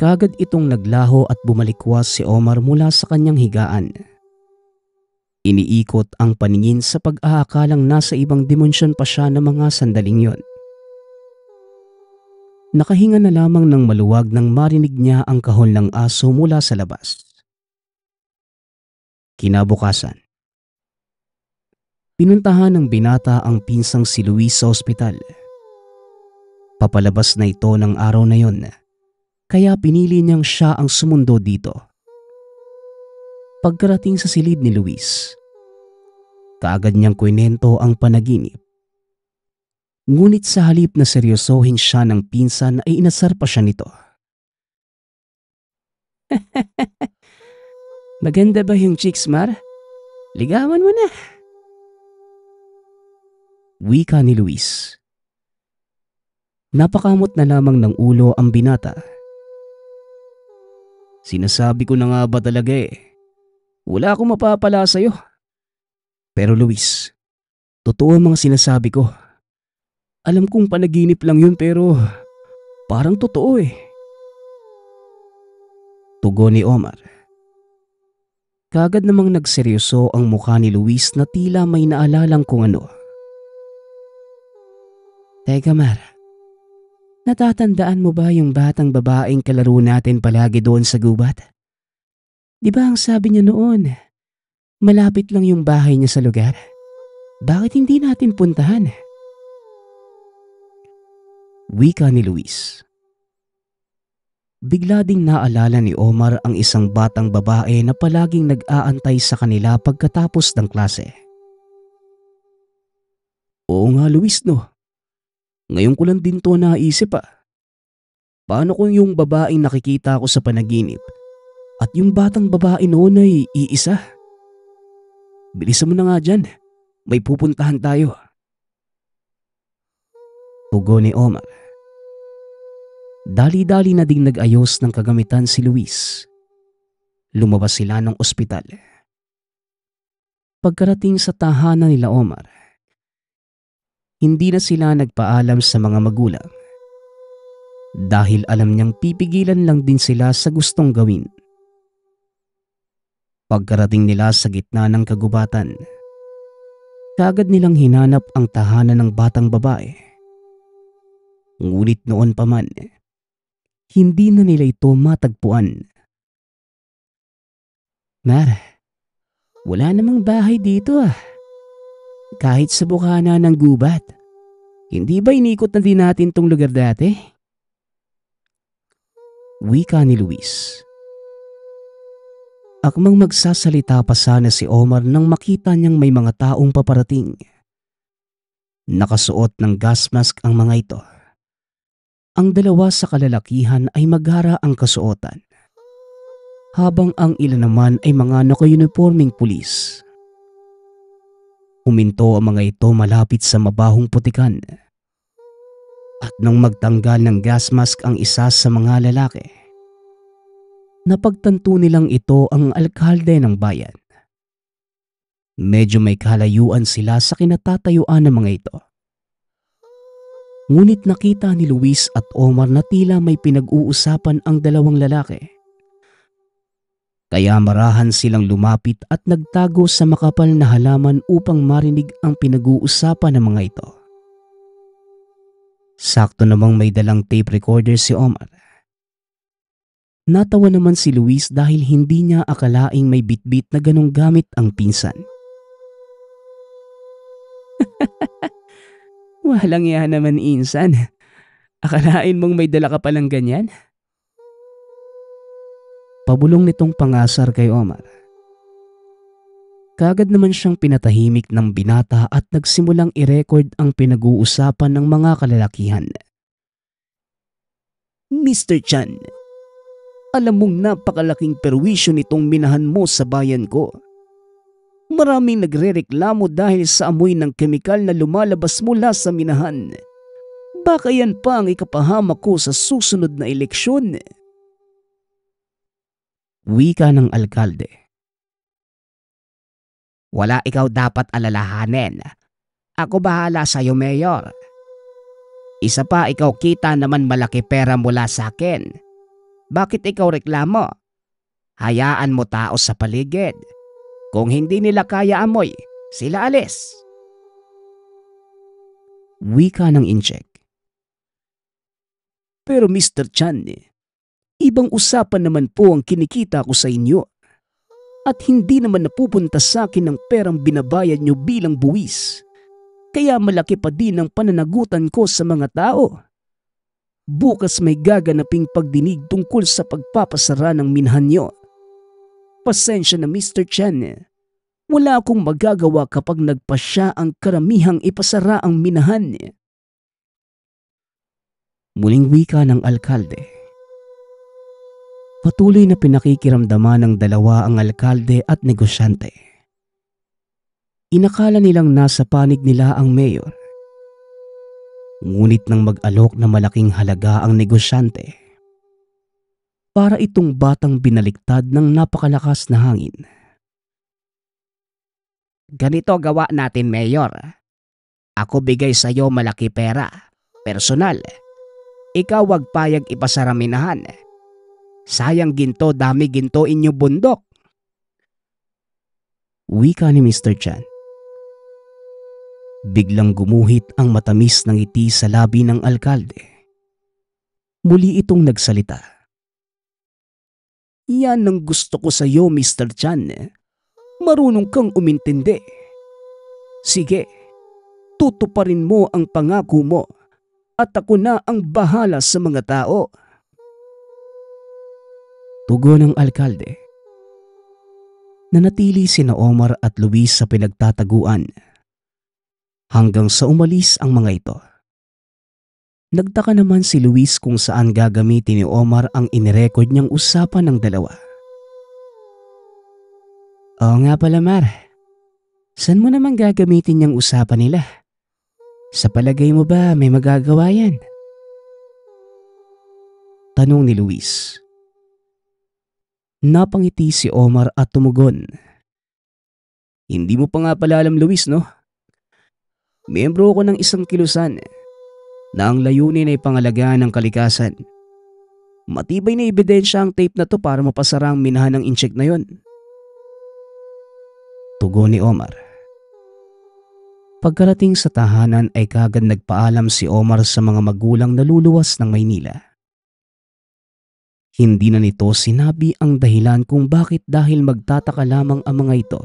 Kagad itong naglaho at bumalikwas si Omar mula sa kanyang higaan. Iniikot ang paningin sa pag-aakalang nasa ibang dimensyon pa siya ng mga sandaling yon. Nakahinga na lamang ng maluwag nang marinig niya ang kahon ng aso mula sa labas. Kinabukasan, pinuntahan ng binata ang pinsang si Luis sa ospital. Papalabas na ito ng araw na yon, kaya pinili niyang siya ang sumundo dito. Pagkarating sa silid ni Luis, kaagad niyang kwento ang panaginip. Ngunit sa halip na seryosohin siya ng pinsan ay inasar pa siya nito. Maganda ba yung chicks, Mar? Ligawan mo na. Wika ni Luis. Napakamot na lamang ng ulo ang binata. Sinasabi ko na nga ba talaga wala akong mapapala sa'yo. Pero Luis, totoo ang mga sinasabi ko. Alam kong panaginip lang yun pero parang totoo Tugon ni Omar. Kagad namang nagseryoso ang mukha ni Luis na tila may naalalang kung ano. Teka, Mar. Natatandaan mo ba yung batang babaeng kalaro natin palagi doon sa gubat? Di ba ang sabi niya noon, malapit lang yung bahay niya sa lugar? Bakit hindi natin puntahan? Wika ni Luis. Bigla ding naalala ni Omar ang isang batang babae na palaging nag-aantay sa kanila pagkatapos ng klase. Oo nga Luis no. Ngayon ko lang din to naisip Paano kung yung babaeng nakikita ko sa panaginip at yung batang babae noon ay iisa? Bilisan mo na nga dyan. May pupuntahan tayo. Tugon ni Omar. Dali-dali na ding nag-ayos ng kagamitan si Luis. Lumabas sila ng ospital. Pagkarating sa tahanan nila Omar, hindi na sila nagpaalam sa mga magulang. Dahil alam niyang pipigilan lang din sila sa gustong gawin. Pagkarating nila sa gitna ng kagubatan, kagad nilang hinanap ang tahanan ng batang babae. Ngunit noon pa man, hindi na nila ito matagpuan. Mar, wala namang bahay dito Kahit sa bukana ng gubat. Hindi ba inikot na din natin tong lugar dati? Wika ni Luis. Akmang magsasalita pa sana si Omar nang makita niyang may mga taong paparating. Nakasuot ng gas mask ang mga ito. Ang dalawa sa kalalakihan ay maghara ang kasuotan, habang ang ilan naman ay mga naka-uniforming pulis. Huminto ang mga ito malapit sa mabahong putikan. At nang magtanggal ng gas mask ang isa sa mga lalaki, napagtanto nilang ito ang alkalde ng bayan. Medyo may kalayuan sila sa kinatatayuan ng mga ito. Ngunit nakita ni Luis at Omar na tila may pinag-uusapan ang dalawang lalaki. Kaya marahan silang lumapit at nagtago sa makapal na halaman upang marinig ang pinag-uusapan ng mga ito. Sakto namang may dalang tape recorder si Omar. Natawa naman si Luis dahil hindi niya akalaing may bitbit na ganong gamit ang pinsan. Walang iya naman, insan. Akalain mong may dala ka palang ganyan? Pabulong nitong pangasar kay Omar. Kagad naman siyang pinatahimik ng binata at nagsimulang i-record ang pinag-uusapan ng mga kalalakihan. Mr. Chan, alam mong napakalaking perwisyo nitong minahan mo sa bayan ko. Maraming nagrereklamo dahil sa amoy ng kemikal na lumalabas mula sa minahan. Baka yan pa ang ikapahamak ko sa susunod na eleksyon. Wika ng alkalde. Wala ikaw dapat alalahanin. Ako bahala sa'yo, Mayor. Isa pa, ikaw kita naman malaki pera mula sa akin. Bakit ikaw reklamo? Hayaan mo tao sa paligid. Kung hindi nila kaya amoy, sila alis. Wika ng incheck. Pero Mr. Chan, ibang usapan naman po ang kinikita ko sa inyo. At hindi naman napupunta sa akin ang perang binabayad nyo bilang buwis. Kaya malaki pa din ang pananagutan ko sa mga tao. Bukas may gaganaping pagdinig tungkol sa pagpapasara ng minahan nyo. Pasensya na Mr. Chan. Wala akong magagawa kapag nagpasya ang karamihang ipasara ang minahan. Muling wika ng alkalde. Patuloy na pinakikiramdaman ng dalawa ang alkalde at negosyante. Inakala nilang nasa panig nila ang mayor. Ngunit nang mag-alok na malaking halaga ang negosyante, para itong batang binaliktad ng napakalakas na hangin. Ganito gawa natin, Mayor. Ako bigay sa iyo malaki pera, personal. Ikaw wag payag ipasara minahan. Sayang ginto, dami ginto inyo bundok. Wika ni Mr. Chan. Biglang gumuhit ang matamis ng ngiti sa labi ng alkalde. Muli itong nagsalita. Yan ang gusto ko sa iyo, Mr. Chan. Marunong kang umintindi. Sige, tutuparin mo ang pangako mo at ako na ang bahala sa mga tao. Tugon ng alkalde. Nanatili sina Omar at Luis sa pinagtataguan hanggang sa umalis ang mga ito. Nagtaka naman si Luis kung saan gagamitin ni Omar ang inirecord niyang usapan ng dalawa. Oo nga pala, Mar. Saan mo naman gagamitin niyang usapan nila? Sa palagay mo ba may magagawa yan? Tanong ni Luis. Napangiti si Omar at tumugon. Hindi mo pa nga pala alam, Luis, no? Miyembro ko ng isang kilusan na ang layunin ay pangalagaan ng kalikasan. Matibay na ebidensya ang tape na to para mapasara ang minahan ng incheck na yon. Tugon ni Omar. Pagkarating sa tahanan ay kagad nagpaalam si Omar sa mga magulang na luluwas ng Maynila. Hindi na nito sinabi ang dahilan kung bakit dahil magtataka lamang ang mga ito.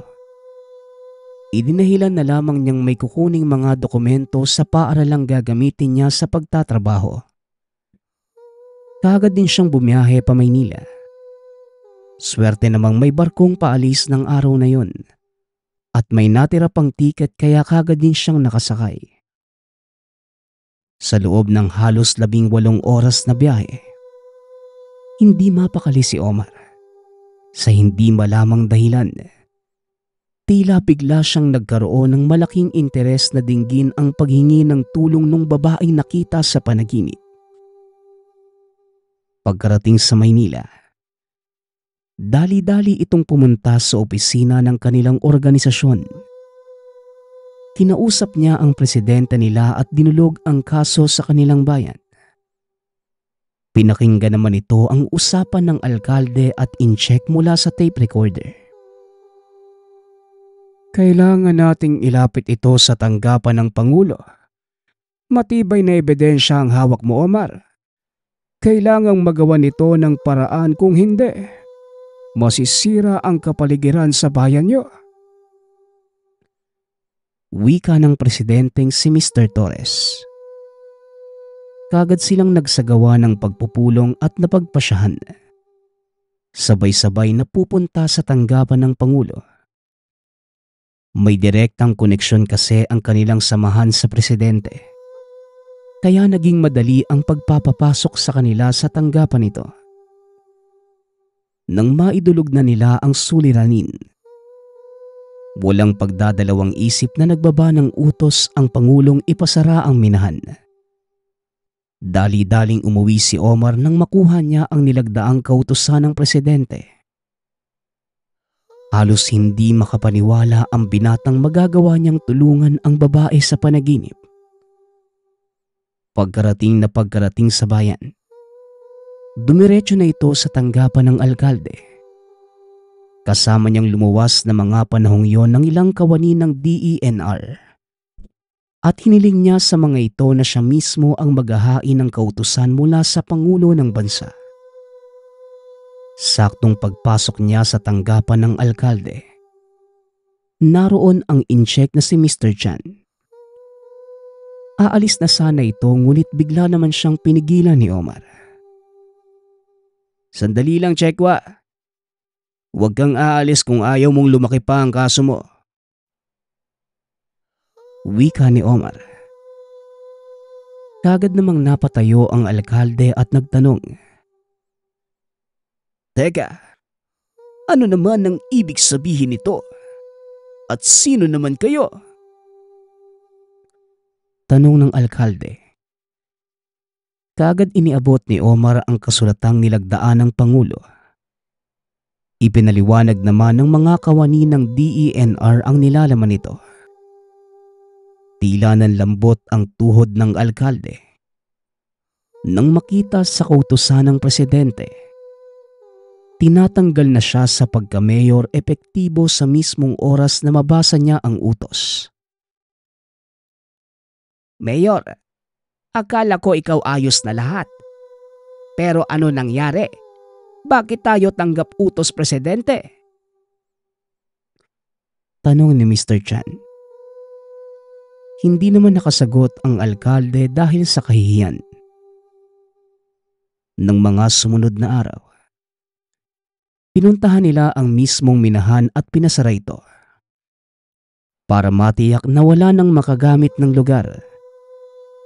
Idinahilan na lamang niyang may kukuning mga dokumento sa paaralang gagamitin niya sa pagtatrabaho. Kaagad din siyang bumiyahe pa Maynila. Swerte namang may barkong paalis ng araw na yon at may natira pang tiket kaya kaagad din siyang nakasakay. Sa loob ng halos 18 oras na biyahe, hindi mapakali si Omar. Sa hindi malamang dahilan, tila bigla siyang nagkaroon ng malaking interes na dinggin ang paghingi ng tulong ng babaeng nakita sa panaginip. Pagkarating sa Maynila, dali-dali itong pumunta sa opisina ng kanilang organisasyon. kinausap niya ang presidente nila at dinulog ang kaso sa kanilang bayan. Pinakinggan naman ito ang usapan ng alkalde at in-check mula sa tape recorder. Kailangan nating ilapit ito sa tanggapan ng Pangulo. Matibay na ebidensya ang hawak mo, Omar. Kailangang magawa nito ng paraan, kung hindi, masisira ang kapaligiran sa bayan niyo. Wika ng presidenteng si Mr. Torres. Kagad silang nagsagawa ng pagpupulong at napagpasyahan. Sabay-sabay na pupunta sa tanggapan ng Pangulo. May direktang koneksyon kasi ang kanilang samahan sa presidente. Kaya naging madali ang pagpapapasok sa kanila sa tanggapan ito. Nang maidulog na nila ang suliranin, walang pagdadalawang isip na nagbaba ng utos ang Pangulong ipasara ang minahan. Dali-daling umuwi si Omar nang makuha niya ang nilagdaang kautusan ng presidente. Halos hindi makapaniwala ang binatang magagawa niyang tulungan ang babae sa panaginip. Pagkarating sa bayan, dumiretso na ito sa tanggapan ng alkalde. Kasama niyang lumuwas na mga panahong yon ng ilang kawani ng DENR. At hiniling niya sa mga ito na siya mismo ang maghahain ng kautusan mula sa Pangulo ng Bansa. Saktong pagpasok niya sa tanggapan ng alkalde, naroon ang in-check na si Mr. Chan. Aalis na sana ito ngunit bigla naman siyang pinigilan ni Omar. Sandali lang, Chekwa. Huwag kang aalis kung ayaw mong lumaki pa ang kaso mo. Wika ni Omar. Kagad namang napatayo ang alkalde at nagtanong. Teka, ano naman ang ibig sabihin nito? At sino naman kayo? Tanong ng alkalde. Kagad iniabot ni Omar ang kasulatang nilagdaan ng Pangulo. Ipinaliwanag naman ng mga kawani ng DENR ang nilalaman nito. Tila ng lambot ang tuhod ng alkalde nang makita sa kautusan ng presidente. Tinatanggal na siya sa pagka-mayor epektibo sa mismong oras na mabasa niya ang utos. Mayor, akala ko ikaw ayos na lahat. Pero ano nangyari? Bakit tayo tanggap utos, presidente? Tanong ni Mr. Chan. Hindi naman nakasagot ang alkalde dahil sa kahihiyan. Nang mga sumunod na araw, pinuntahan nila ang mismong minahan at pinasara ito. Para matiyak na wala nang makagamit ng lugar,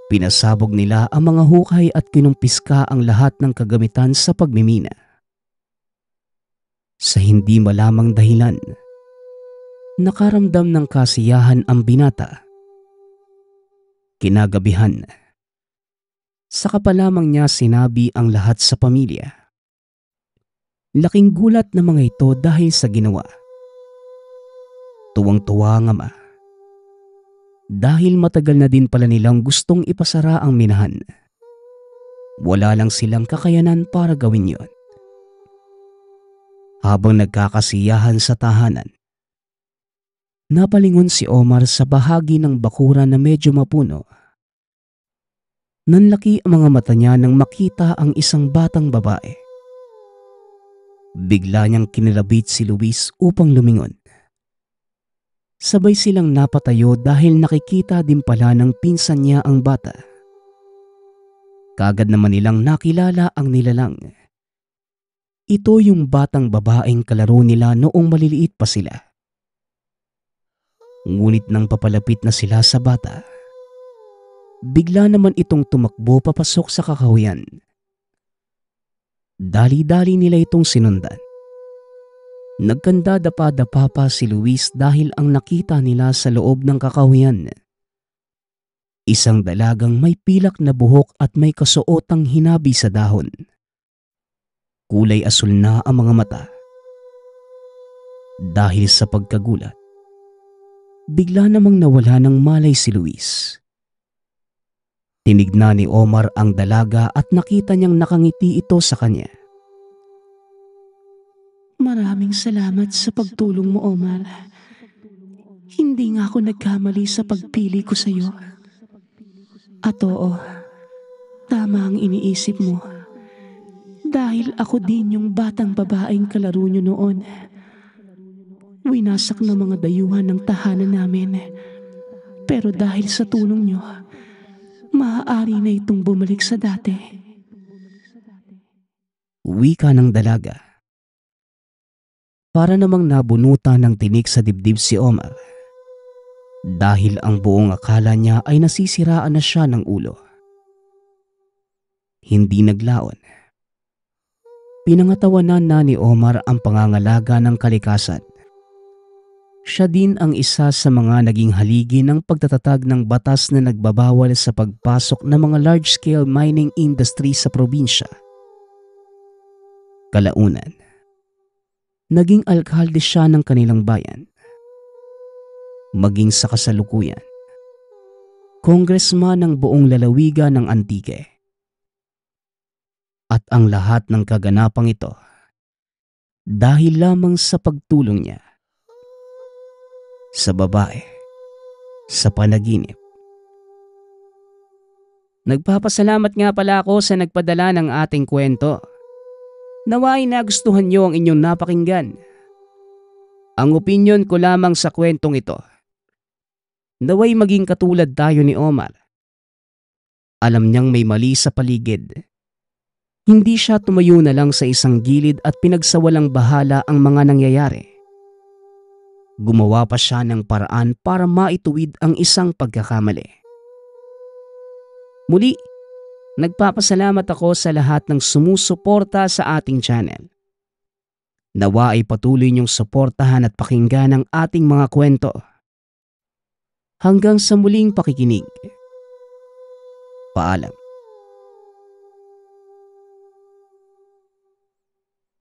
pinasabog nila ang mga hukay at kinumpiska ang lahat ng kagamitan sa pagmimina. Sa hindi malamang dahilan, nakaramdam ng kasiyahan ang binata. Kinagabihan, saka pa lamang niya sinabi ang lahat sa pamilya. Laking gulat na mga ito dahil sa ginawa. Tuwang-tuwa ang ama. Dahil matagal na din pala nilang gustong ipasara ang minahan. Wala lang silang kakayanan para gawin yon. Habang nagkakasiyahan sa tahanan, napalingon si Omar sa bahagi ng bakuran na medyo mapuno. Nanlaki ang mga mata niya nang makita ang isang batang babae. Bigla niyang kinilabit si Luis upang lumingon. Sabay silang napatayo dahil nakikita din pala ng pinsan niya ang bata. Kagad naman nilang nakilala ang nilalang. Ito yung batang babaeng kalaro nila noong maliliit pa sila. Ngunit nang papalapit na sila sa bata, bigla naman itong tumakbo papasok sa kakahuyan. Dali-dali nila itong sinundan. Nagkandadapa-dapa pa si Luis dahil ang nakita nila sa loob ng kakahuyan. Isang dalagang may pilak na buhok at may kasuotang hinabi sa dahon. Kulay asul na ang mga mata. Dahil sa pagkagulat, Bigla namang nawala ng malay si Luis. Tinignan ni Omar ang dalaga at nakita niyang nakangiti ito sa kanya. Maraming salamat sa pagtulong mo, Omar. Hindi nga ako nagkamali sa pagpili ko sa iyo. At oo, tama ang iniisip mo. Dahil ako din yung batang babaeng kalaro niyo noon. Winasak ng mga dayuhan ng tahanan namin. Pero dahil sa tulong niyo, maaari na itong bumalik sa dati. Wika ng dalaga. Para namang nabunutan ng tinik sa dibdib si Omar. Dahil ang buong akala niya ay nasisiraan na siya ng ulo. Hindi naglaon. Pinangatawanan na ni Omar ang pangangalaga ng kalikasan. Siya din ang isa sa mga naging haligi ng pagtatatag ng batas na nagbabawal sa pagpasok ng mga large-scale mining industry sa probinsya. Kalaunan, naging alkalde siya ng kanilang bayan. Maging sa kasalukuyan, congressman ng buong lalawigan ng Antique. At ang lahat ng kaganapang ito dahil lamang sa pagtulong niya sa babae sa panaginip. Nagpapasalamat nga pala ako sa nagpadala ng ating kwento. Nawa'y nagustuhan niyo ang inyong napakinggan. Ang opinyon ko lamang sa kwentong ito, nawa'y maging katulad tayo ni Omar. Alam niyang may mali sa paligid. Hindi siya tumayo na lang sa isang gilid at pinagsawalang bahala ang mga nangyayari. Gumawa pa siya ng paraan para maituwid ang isang pagkakamali. Muli, nagpapasalamat ako sa lahat ng sumusuporta sa ating channel. Nawa ay patuloy niyong suportahan at pakinggan ang ating mga kwento. Hanggang sa muling pakikinig. Paalam.